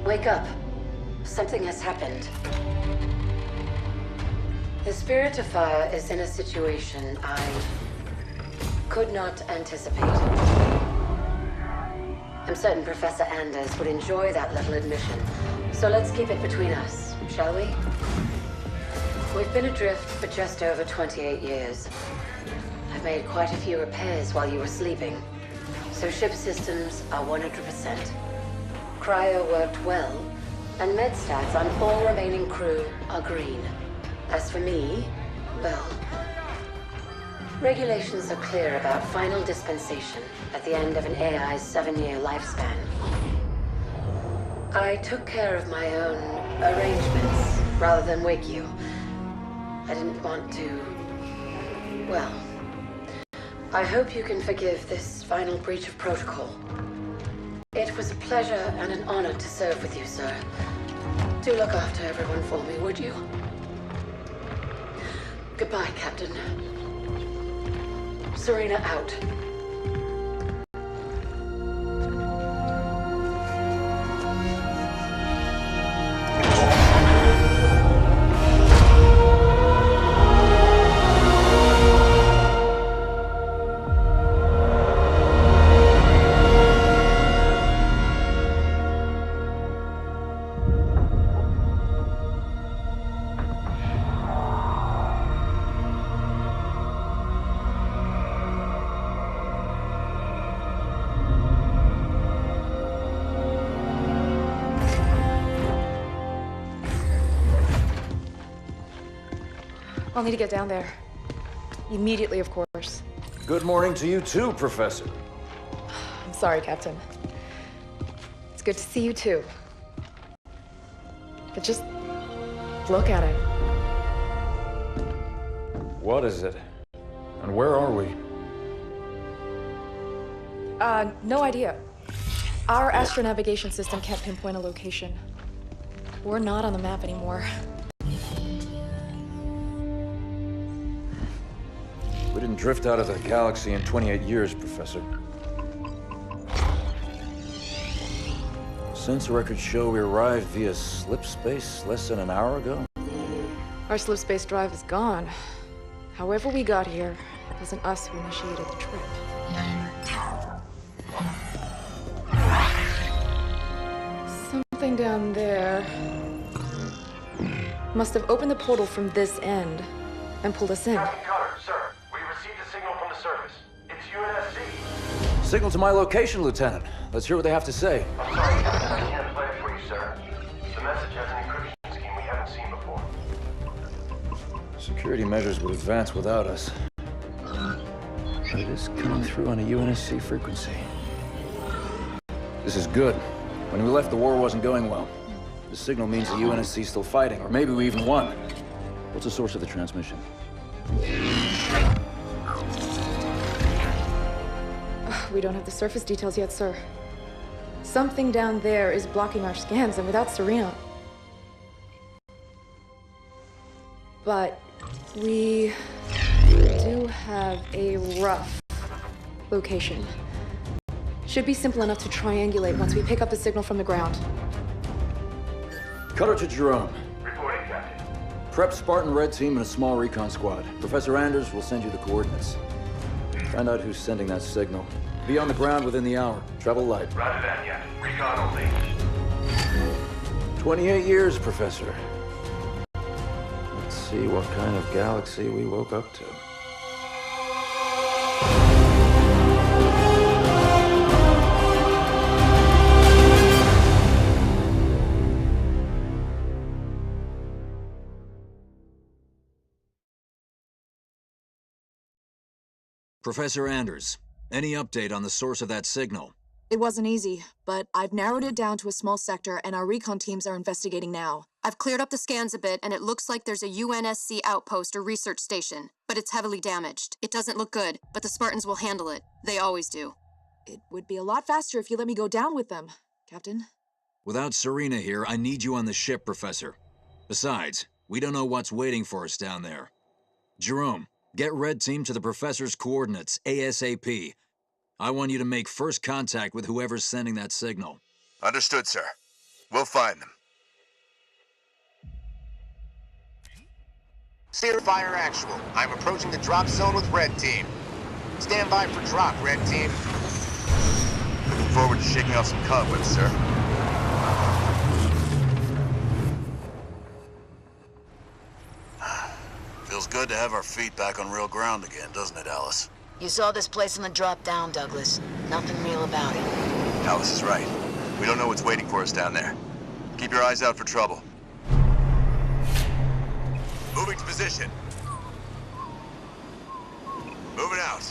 Wake up. Something has happened. The Spirit of Fire is in a situation I could not anticipate. I'm certain Professor Anders would enjoy that little admission, so let's keep it between us, shall we? We've been adrift for just over 28 years. I've made quite a few repairs while you were sleeping, so ship systems are 100%. Cryo worked well, and med stats on all remaining crew are green. As for me, well, regulations are clear about final dispensation at the end of an AI's 7-year lifespan. I took care of my own arrangements rather than wake you. I didn't want to... well, I hope you can forgive this final breach of protocol. It was a pleasure and an honor to serve with you, sir. Do look after everyone for me, would you? Goodbye, Captain. Serena out. I'll need to get down there. Immediately, of course. Good morning to you too, Professor. I'm sorry, Captain. It's good to see you too. But just Look at it. What is it? And where are we? No idea. Our astronavigation system can't pinpoint a location. We're not on the map anymore. We didn't drift out of the galaxy in 28 years, Professor. Sensor records show we arrived via slip space less than an hour ago. Our slip space drive is gone. However we got here, it wasn't us who initiated the trip. Something down there must have opened the portal from this end and pulled us in. Captain Cutter, sir, we received a signal from the surface. It's UNSC. Signal to my location, Lieutenant. Let's hear what they have to say. I'm sorry, I can't play it for you, sir. The message has an encryption scheme we haven't seen before. Security measures would advance without us. But it is coming through on a UNSC frequency. This is good. When we left, the war wasn't going well. The signal means the UNSC's still fighting, or maybe we even won. What's the source of the transmission? We don't have the surface details yet, sir. Something down there is blocking our scans, and without Serena... But we do have a rough location. Should be simple enough to triangulate once we pick up the signal from the ground. Cutter to Jerome. Reporting, Captain. Prep Spartan Red Team and a small recon squad. Professor Anders will send you the coordinates. Find out who's sending that signal. Be on the ground within the hour. Travel light. Roger that, Captain. Recon only. 28 years, Professor. Let's see what kind of galaxy we woke up to. Professor Anders, any update on the source of that signal? It wasn't easy, but I've narrowed it down to a small sector and our recon teams are investigating now. I've cleared up the scans a bit and it looks like there's a UNSC outpost or research station, but it's heavily damaged. It doesn't look good, but the Spartans will handle it. They always do. It would be a lot faster if you let me go down with them, Captain. Without Serena here, I need you on the ship, Professor. Besides, we don't know what's waiting for us down there. Jerome, get Red Team to the Professor's coordinates, ASAP. I want you to make first contact with whoever's sending that signal. Understood, sir. We'll find them. Steer fire actual. I'm approaching the drop zone with Red Team. Stand by for drop, Red Team. Looking forward to shaking off some cobwebs, sir. Feels good to have our feet back on real ground again, doesn't it, Alice? You saw this place in the drop-down, Douglas. Nothing real about it. Alice is right. We don't know what's waiting for us down there. Keep your eyes out for trouble. Moving to position. Moving out.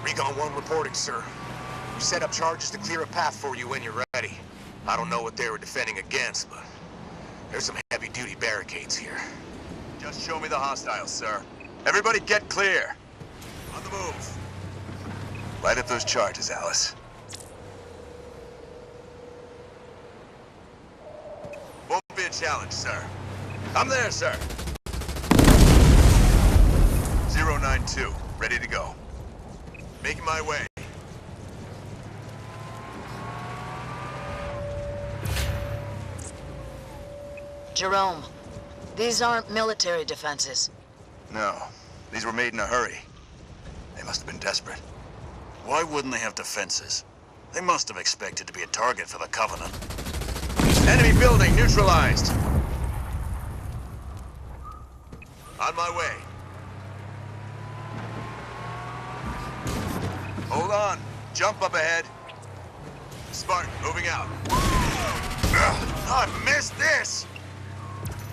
Recon 1 reporting, sir. We set up charges to clear a path for you when you're ready. I don't know what they were defending against, but there's some heavy-duty barricades here. Just show me the hostiles, sir. Everybody get clear. On the move. Light up those charges, Alice. Won't be a challenge, sir. I'm there, sir. 092, ready to go. Making my way. Jerome, these aren't military defenses. No, these were made in a hurry. They must have been desperate. Why wouldn't they have defenses? They must have expected to be a target for the Covenant. Enemy building neutralized. On my way. Hold on. Jump up ahead. Spartan, moving out. I missed this!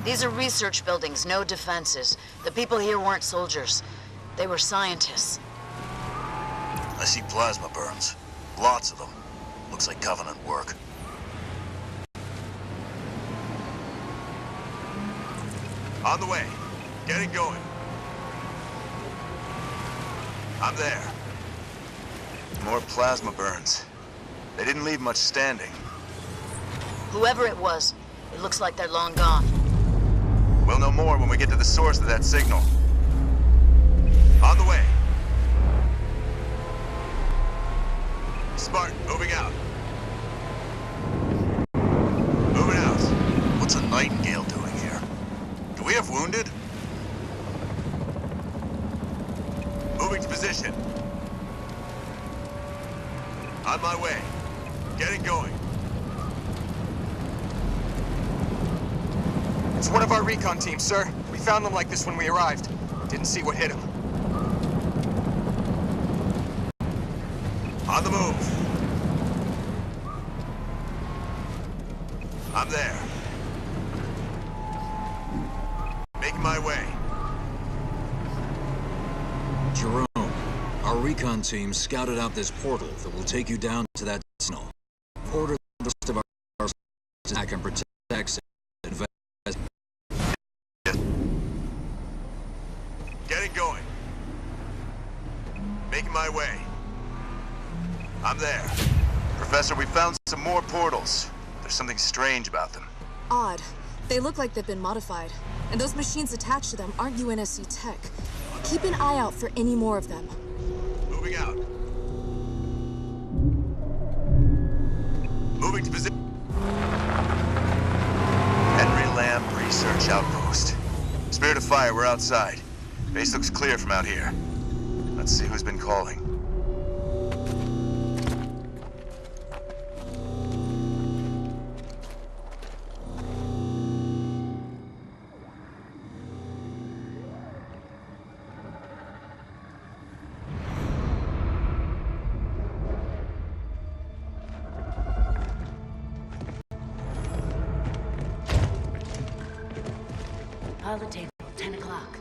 These are research buildings, no defenses. The people here weren't soldiers. They were scientists. I see plasma burns. Lots of them. Looks like Covenant work. On the way. Getting going. I'm there. More plasma burns. They didn't leave much standing. Whoever it was, it looks like they're long gone. We'll know more when we get to the source of that signal. On the way. Spartan, moving out. Moving out. What's a Nightingale doing here? Do we have wounded? Moving to position. On my way. Getting going. It's one of our recon teams, sir. We found them like this when we arrived. Didn't see what hit them. On the move. I'm there. Making my way. Jerome, our recon team scouted out this portal that will take you down to that signal. Order the rest of our attack and protect it. Getting going. Making my way. I'm there. Professor, we found some more portals. There's something strange about them. Odd. They look like they've been modified. And those machines attached to them aren't UNSC tech. Keep an eye out for any more of them. Moving out. Moving to position. Henry Lamb Research Outpost. Spirit of Fire, we're outside. Base looks clear from out here. Let's see who's been calling. Pilot table, 10 o'clock.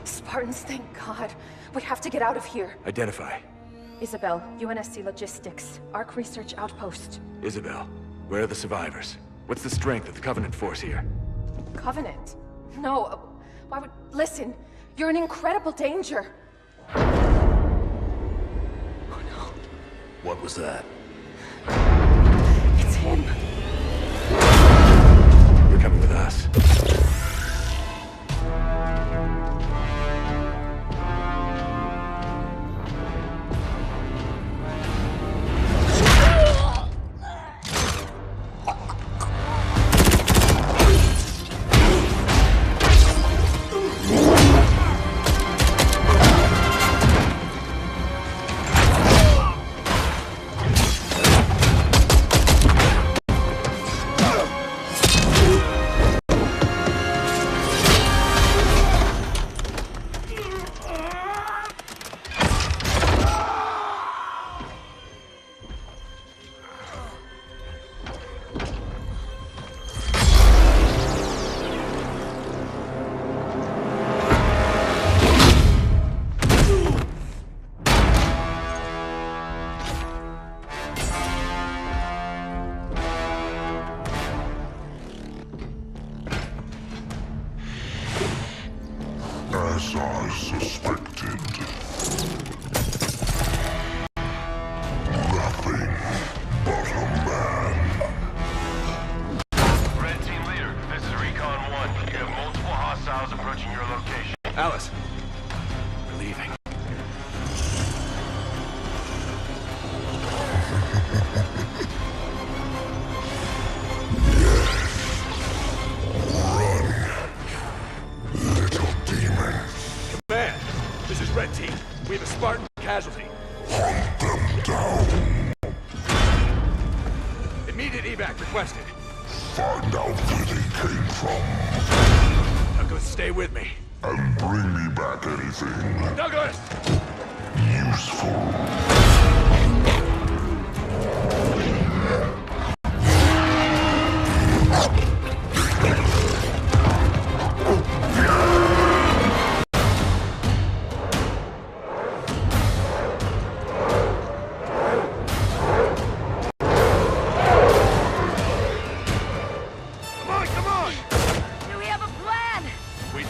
Spartans, thank God. We have to get out of here. Identify. Isabel, UNSC Logistics, Arc Research Outpost. Isabel, where are the survivors? What's the strength of the Covenant force here? Covenant? No, why would... Listen, you're in incredible danger. What was that? It's him. You're coming with us. As I suspected. Nothing but a man. Red Team Leader, this is Recon 1. You have multiple hostiles approaching your location. Alice, we're leaving. This is Red Team. We have a Spartan casualty. Hunt them down. Immediate evac requested. Find out where they came from. Douglas, stay with me. And bring me back anything Douglas! useful.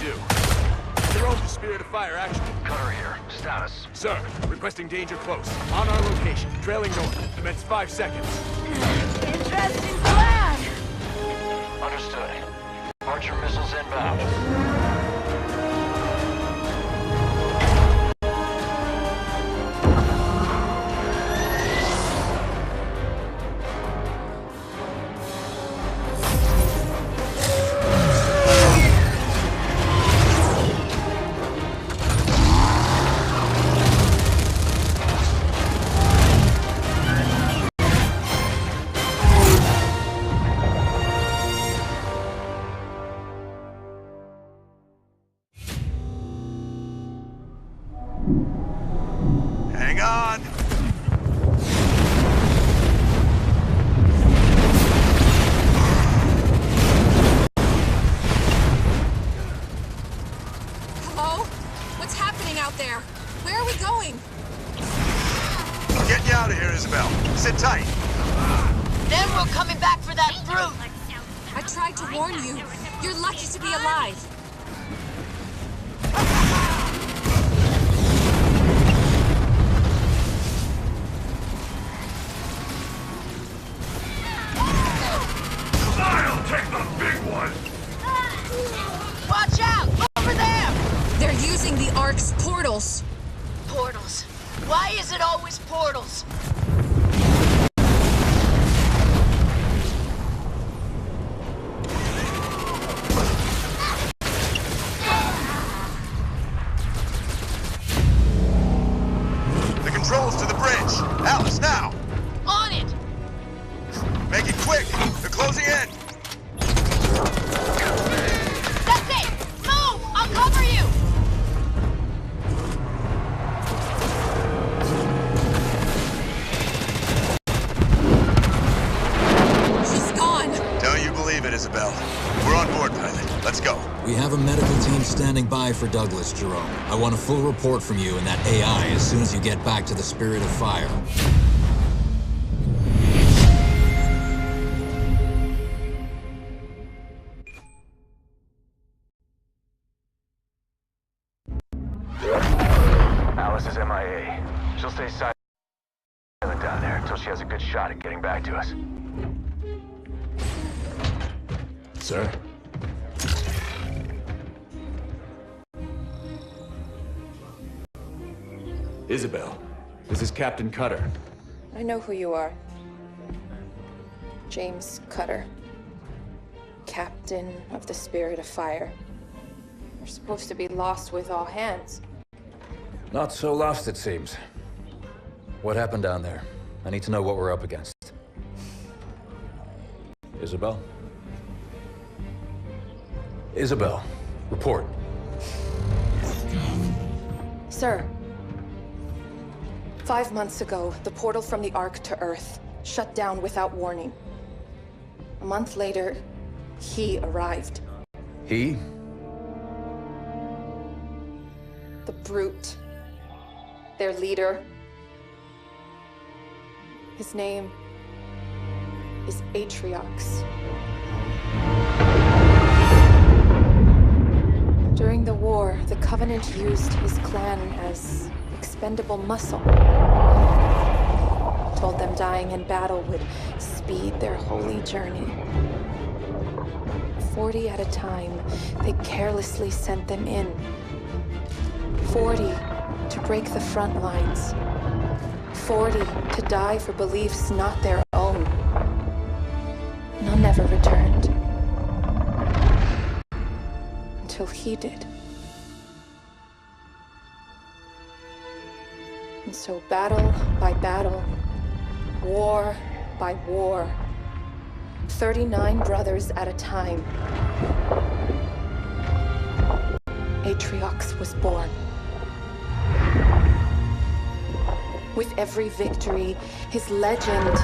do. Jerome, the Spirit of Fire action. Cutter here. Status. Sir, requesting danger close. On our location, trailing north. Commence 5 seconds. Interesting plan. Understood. Archer missiles inbound. Hang on! Hello? What's happening out there? Where are we going? I'm getting you out of here, Isabel. Sit tight. Then we're coming back for that brute. I tried to warn you. You're lucky to be alive. I'll take the big one! Watch out! Over there! They're using the Ark's portals. Portals. Why is it always portals? The controls to the bridge. Alice, now! On it! Make it quick! They're closing in! That's it! Move! I'll cover you! She's gone. Don't you believe it, Isabel. We're on board, pilot. Let's go. We have a medical team standing by for Douglas, Jerome. I want a full report from you and that AI as soon as you get back to the Spirit of Fire. Alice is MIA. She'll stay silent down there until she has a good shot at getting back to us. Sir? Isabel, this is Captain Cutter. I know who you are. James Cutter. Captain of the Spirit of Fire. You're supposed to be lost with all hands. Not so lost, it seems. What happened down there? I need to know what we're up against. Isabel? Isabel, report. Sir. 5 months ago, the portal from the Ark to Earth shut down without warning. A month later, he arrived. He? The Brute. Their leader. His name is Atriox. During the war, the Covenant used his clan as expendable muscle. Told them dying in battle would speed their holy journey. 40 at a time, they carelessly sent them in. 40 to break the front lines. 40 to die for beliefs not their own. None ever returned. Until he did. And so battle by battle, war by war, 39 brothers at a time, Atriox was born. With every victory, his legend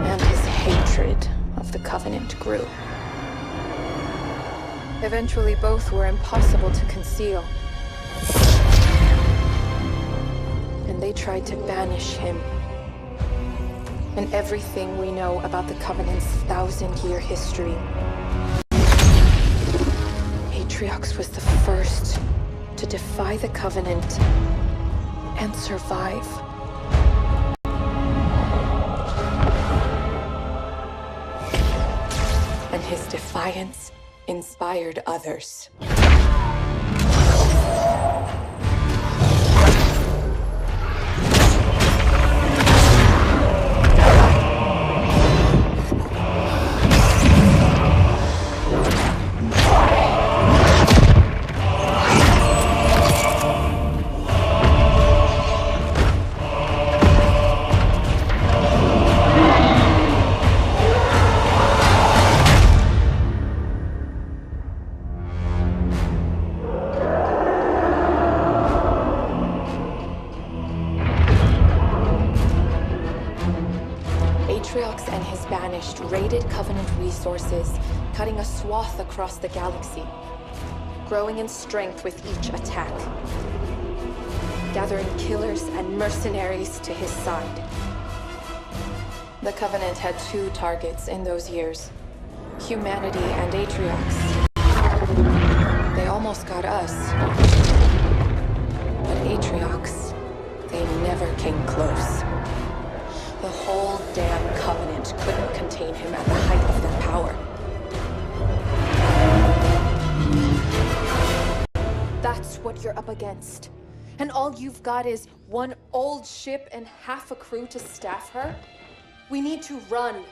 and his hatred of the Covenant grew. Eventually, both were impossible to conceal. And they tried to banish him. And everything we know about the Covenant's 1,000-year history. Atriox was the first to defy the Covenant and survive. And his defiance inspired others. Atriox and his Banished raided Covenant resources, cutting a swath across the galaxy, growing in strength with each attack, gathering killers and mercenaries to his side. The Covenant had two targets in those years, humanity and Atriox. They almost got us, but Atriox, they never came close. The whole damn Covenant couldn't contain him at the height of their power. That's what you're up against. And all you've got is one old ship and half a crew to staff her? We need to run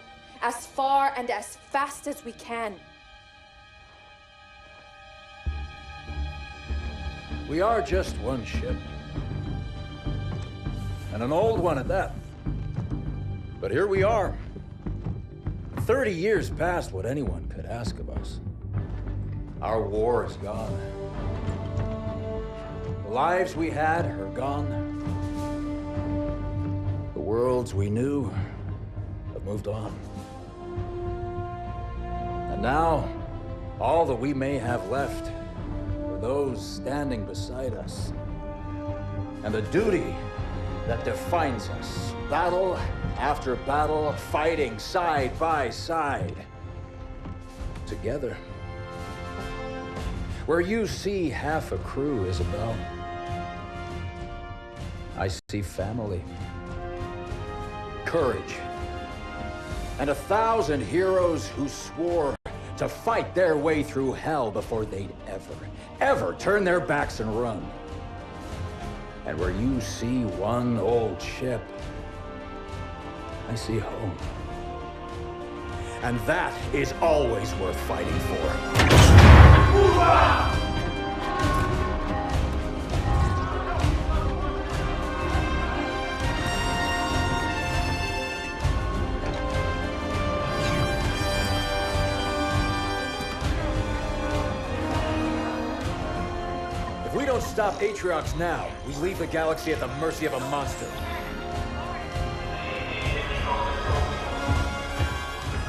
as far and as fast as we can. We are just one ship. And an old one at that. But here we are. 30 years past what anyone could ask of us. Our war is gone. The lives we had are gone. The worlds we knew have moved on. And now, all that we may have left are those standing beside us. And the duty that defines us. Battle after battle, fighting side by side. Together. Where you see half a crew, Isabel, I see family. Courage. And 1,000 heroes who swore to fight their way through hell before they'd ever turn their backs and run. And where you see one old ship, I see home. And that is always worth fighting for. If we don't stop Atriox now, we leave the galaxy at the mercy of a monster.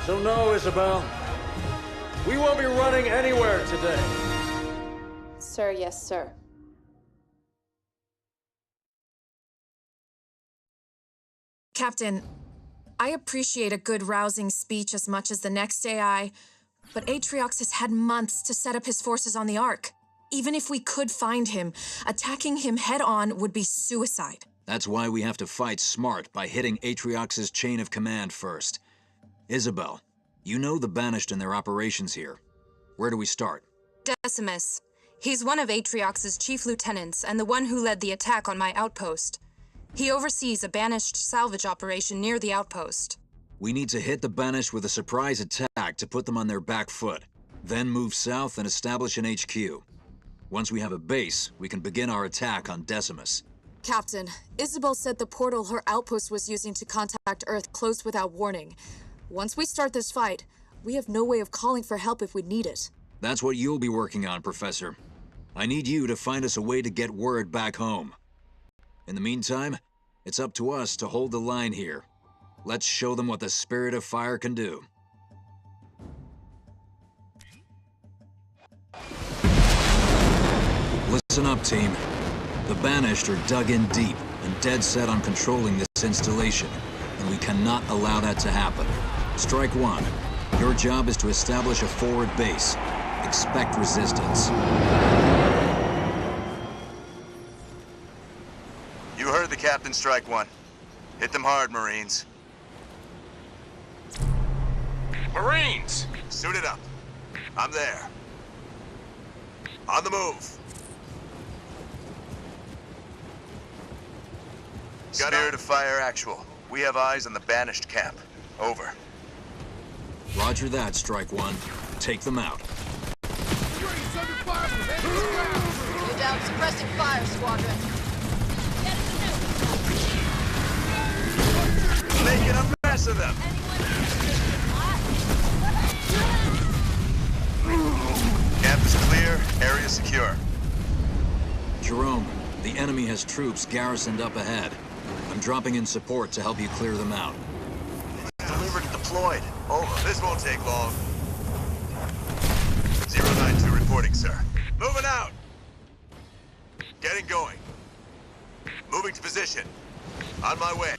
So no, Isabel. We won't be running anywhere today. Sir, yes, sir. Captain, I appreciate a good rousing speech as much as the next AI, but Atriox has had months to set up his forces on the Ark. Even if we could find him, attacking him head-on would be suicide. That's why we have to fight smart by hitting Atriox's chain of command first. Isabel, you know the Banished and their operations here. Where do we start? Decimus. He's one of Atriox's chief lieutenants and the one who led the attack on my outpost. He oversees a Banished salvage operation near the outpost. We need to hit the Banished with a surprise attack to put them on their back foot. Then move south and establish an HQ. Once we have a base, we can begin our attack on Decimus. Captain, Isabel said the portal her outpost was using to contact Earth closed without warning. Once we start this fight, we have no way of calling for help if we need it. That's what you'll be working on, Professor. I need you to find us a way to get word back home. In the meantime, it's up to us to hold the line here. Let's show them what the Spirit of Fire can do. Listen up, team. The Banished are dug in deep and dead set on controlling this installation, and we cannot allow that to happen. Strike one. Your job is to establish a forward base. expect resistance. You heard the captain, Strike One. Hit them hard, Marines. Marines! Suit it up. I'm there. On the move. Spirit of Fire actual. We have eyes on the banished camp. Over. Roger that, Strike One. Take them out. You're down suppressing fire, Squadron. Making a mess of them. Camp is clear, area secure. Jerome, the enemy has troops garrisoned up ahead. I'm dropping in support to help you clear them out. Delivered and deployed. Over. This won't take long. 092 reporting, sir. Moving out. Getting going. Moving to position. On my way.